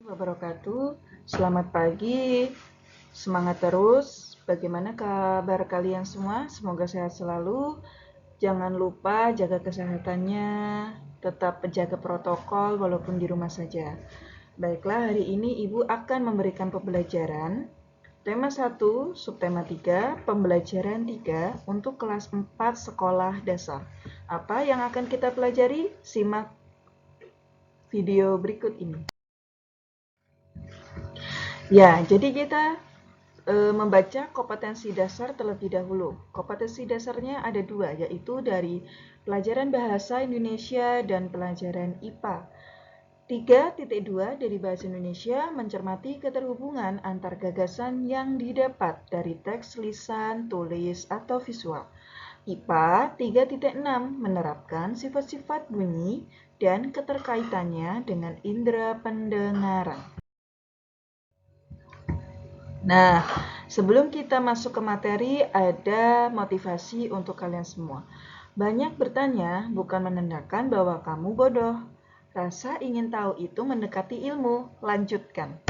Wabarakatuh. Selamat pagi, semangat terus. Bagaimana kabar kalian semua? Semoga sehat selalu. Jangan lupa jaga kesehatannya, tetap jaga protokol walaupun di rumah saja. Baiklah, hari ini Ibu akan memberikan pembelajaran tema 1, subtema 3, pembelajaran 3 untuk kelas 4 sekolah dasar. Apa yang akan kita pelajari? Simak video berikut ini. Ya, jadi kita membaca kompetensi dasar terlebih dahulu. Kompetensi dasarnya ada dua, yaitu dari pelajaran bahasa Indonesia dan pelajaran IPA. 3.2 dari bahasa Indonesia mencermati keterhubungan antar gagasan yang didapat dari teks, lisan, tulis, atau visual. IPA 3.6 menerapkan sifat-sifat bunyi dan keterkaitannya dengan indera pendengaran. Nah, sebelum kita masuk ke materi, ada motivasi untuk kalian semua. Banyak bertanya bukan menandakan bahwa kamu bodoh. Rasa ingin tahu itu mendekati ilmu. Lanjutkan.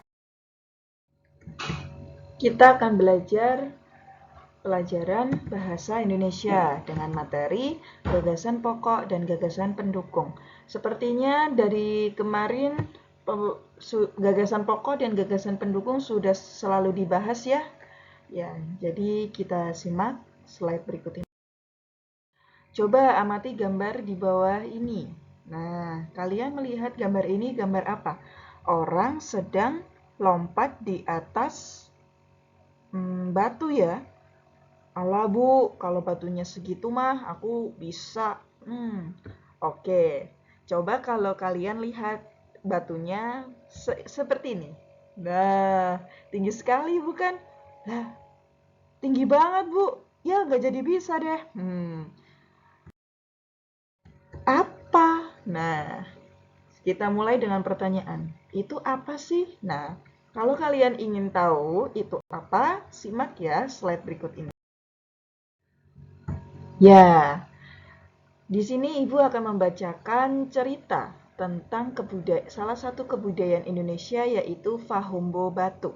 Kita akan belajar pelajaran bahasa Indonesia dengan materi gagasan pokok dan gagasan pendukung. Sepertinya dari kemarin gagasan pokok dan gagasan pendukung sudah selalu dibahas ya. Ya, jadi kita simak slide berikut ini. Coba amati gambar di bawah ini. Nah, kalian melihat gambar ini gambar apa? Orang sedang lompat di atas batu ya. Alah bu, kalau batunya segitu mah aku bisa. Oke. Coba kalau kalian lihat batunya seperti ini. Nah, tinggi sekali bukan? Nah, tinggi banget bu. Ya nggak jadi bisa deh. Apa? Nah, kita mulai dengan pertanyaan. Itu apa sih? Nah, kalau kalian ingin tahu itu apa, simak ya slide berikut ini. Ya, di sini Ibu akan membacakan cerita tentang salah satu kebudayaan Indonesia yaitu Fahumbo Batu.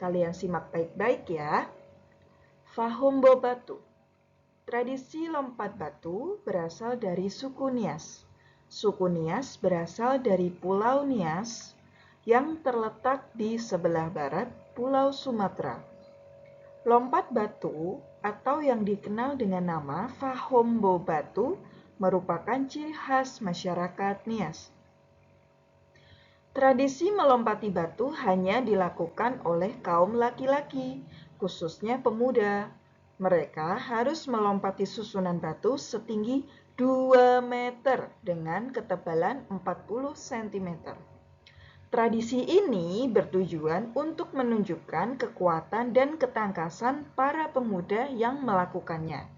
Kalian simak baik-baik ya. Fahumbo Batu. Tradisi lompat batu berasal dari suku Nias. Suku Nias berasal dari Pulau Nias yang terletak di sebelah barat Pulau Sumatera. Lompat batu atau yang dikenal dengan nama Fahombo Batu merupakan ciri khas masyarakat Nias. Tradisi melompati batu hanya dilakukan oleh kaum laki-laki, khususnya pemuda. Mereka harus melompati susunan batu setinggi 2 meter dengan ketebalan 40 cm. Tradisi ini bertujuan untuk menunjukkan kekuatan dan ketangkasan para pemuda yang melakukannya.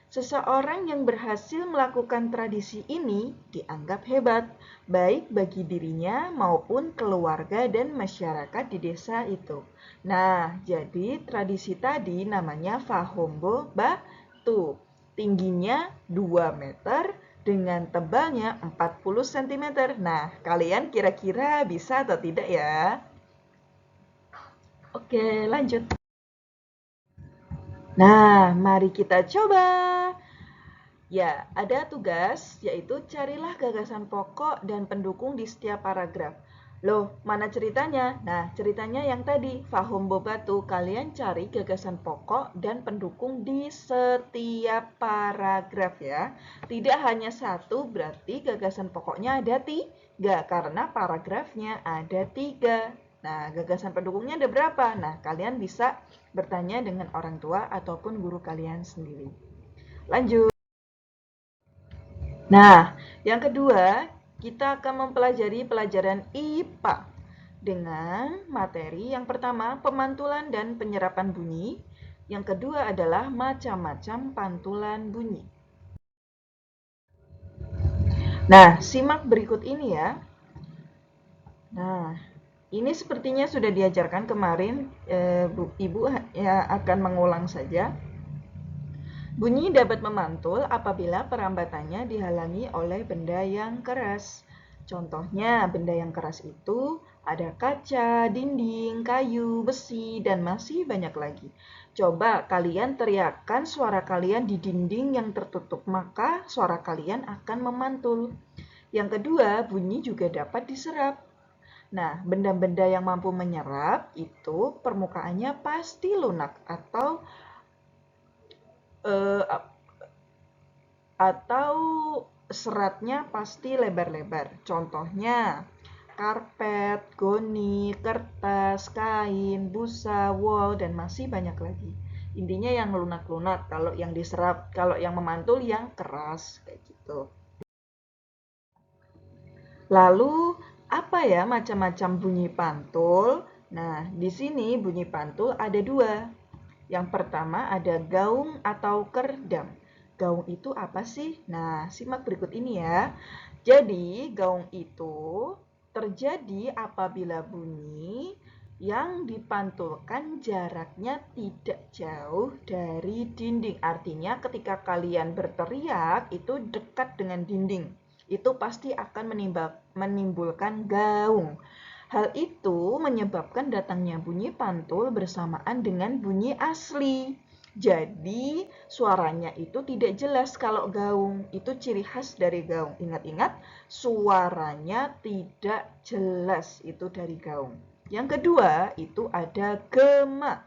Seseorang yang berhasil melakukan tradisi ini dianggap hebat, baik bagi dirinya maupun keluarga dan masyarakat di desa itu. Nah, jadi tradisi tadi namanya Fahombo Batu. Tingginya 2 meter dengan tebalnya 40 cm. Nah, kalian kira-kira bisa atau tidak ya? Oke, lanjut. Nah, mari kita coba. Ya, ada tugas, yaitu carilah gagasan pokok dan pendukung di setiap paragraf. Loh, mana ceritanya? Nah, ceritanya yang tadi, Fahum Bobatu. Kalian cari gagasan pokok dan pendukung di setiap paragraf ya. Tidak hanya satu, berarti gagasan pokoknya ada 3, karena paragrafnya ada 3. Nah, gagasan pendukungnya ada berapa? Nah, kalian bisa bertanya dengan orang tua ataupun guru kalian sendiri. Lanjut. Nah, yang kedua, kita akan mempelajari pelajaran IPA dengan materi yang pertama, pemantulan dan penyerapan bunyi. Yang kedua adalah macam-macam pantulan bunyi. Nah, simak berikut ini ya. Nah, ini sepertinya sudah diajarkan kemarin, Ibu ya akan mengulang saja. Bunyi dapat memantul apabila perambatannya dihalangi oleh benda yang keras. Contohnya, benda yang keras itu ada kaca, dinding, kayu, besi, dan masih banyak lagi. Coba kalian teriakkan suara kalian di dinding yang tertutup, maka suara kalian akan memantul. Yang kedua, bunyi juga dapat diserap. Nah, benda-benda yang mampu menyerap itu permukaannya pasti lunak eh, atau seratnya pasti lebar-lebar. Contohnya, karpet, goni, kertas, kain, busa, wol, dan masih banyak lagi. Intinya yang lunak-lunak, kalau yang diserap, kalau yang memantul yang keras, kayak gitu. Lalu, apa ya macam-macam bunyi pantul? Nah, di sini bunyi pantul ada dua. Yang pertama ada gaung atau kerdam. Gaung itu apa sih? Nah, simak berikut ini ya. Jadi, gaung itu terjadi apabila bunyi yang dipantulkan jaraknya tidak jauh dari dinding. Artinya ketika kalian berteriak itu dekat dengan dinding. Itu pasti akan menimbulkan gaung. Hal itu menyebabkan datangnya bunyi pantul bersamaan dengan bunyi asli. Jadi, suaranya itu tidak jelas kalau gaung. Itu ciri khas dari gaung. Ingat-ingat, suaranya tidak jelas itu dari gaung. Yang kedua, itu ada gema.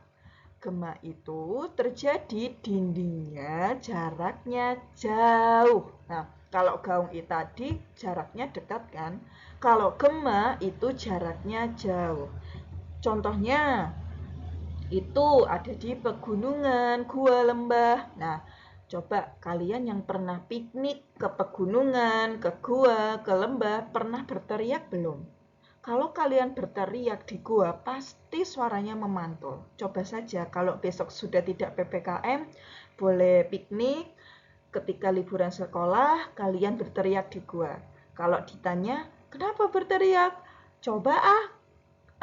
Gema itu terjadi dindingnya jaraknya jauh. Nah, kalau gaung itu tadi jaraknya dekat kan? Kalau gema itu jaraknya jauh. Contohnya itu ada di pegunungan, gua, lembah. Nah, coba kalian yang pernah piknik ke pegunungan, ke gua, ke lembah, pernah berteriak belum? Kalau kalian berteriak di gua, pasti suaranya memantul. Coba saja kalau besok sudah tidak PPKM, boleh piknik, ketika liburan sekolah, kalian berteriak di gua. Kalau ditanya, kenapa berteriak? Coba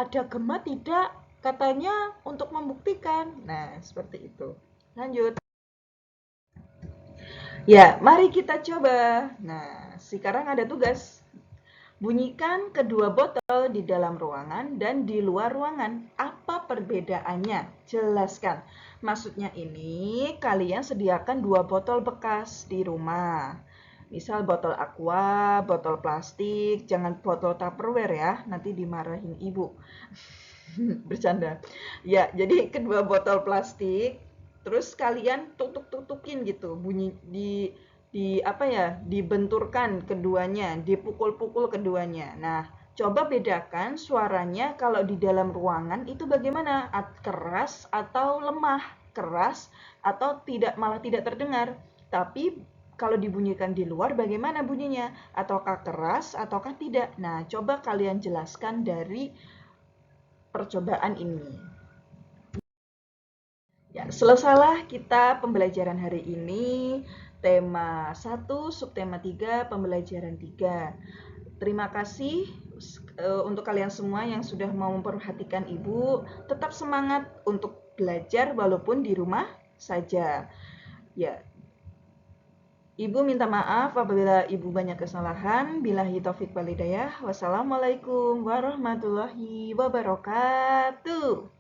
ada gema tidak? Katanya untuk membuktikan. Nah, seperti itu. Lanjut. Ya, mari kita coba. Nah, sekarang ada tugas. Bunyikan kedua botol di dalam ruangan dan di luar ruangan. Apa perbedaannya? Jelaskan. Maksudnya ini, kalian sediakan 2 botol bekas di rumah. Misal botol aqua, botol plastik, jangan botol Tupperware ya, nanti dimarahin ibu. Bercanda. Ya, jadi kedua botol plastik, terus kalian tutup-tutupin gitu, bunyi di apa ya, dibenturkan keduanya, dipukul-pukul keduanya. Nah, coba bedakan suaranya kalau di dalam ruangan itu bagaimana? Keras atau lemah? Keras atau tidak, malah tidak terdengar. Tapi kalau dibunyikan di luar bagaimana bunyinya? Ataukah keras ataukah tidak? Nah, coba kalian jelaskan dari percobaan ini. Ya, selesailah kita pembelajaran hari ini. Tema 1, subtema 3, pembelajaran 3. Terima kasih untuk kalian semua yang sudah mau memperhatikan Ibu. Tetap semangat untuk belajar walaupun di rumah saja. Ya, Ibu minta maaf apabila Ibu banyak kesalahan. Billahi taufik wal hidayah. Wassalamualaikum warahmatullahi wabarakatuh.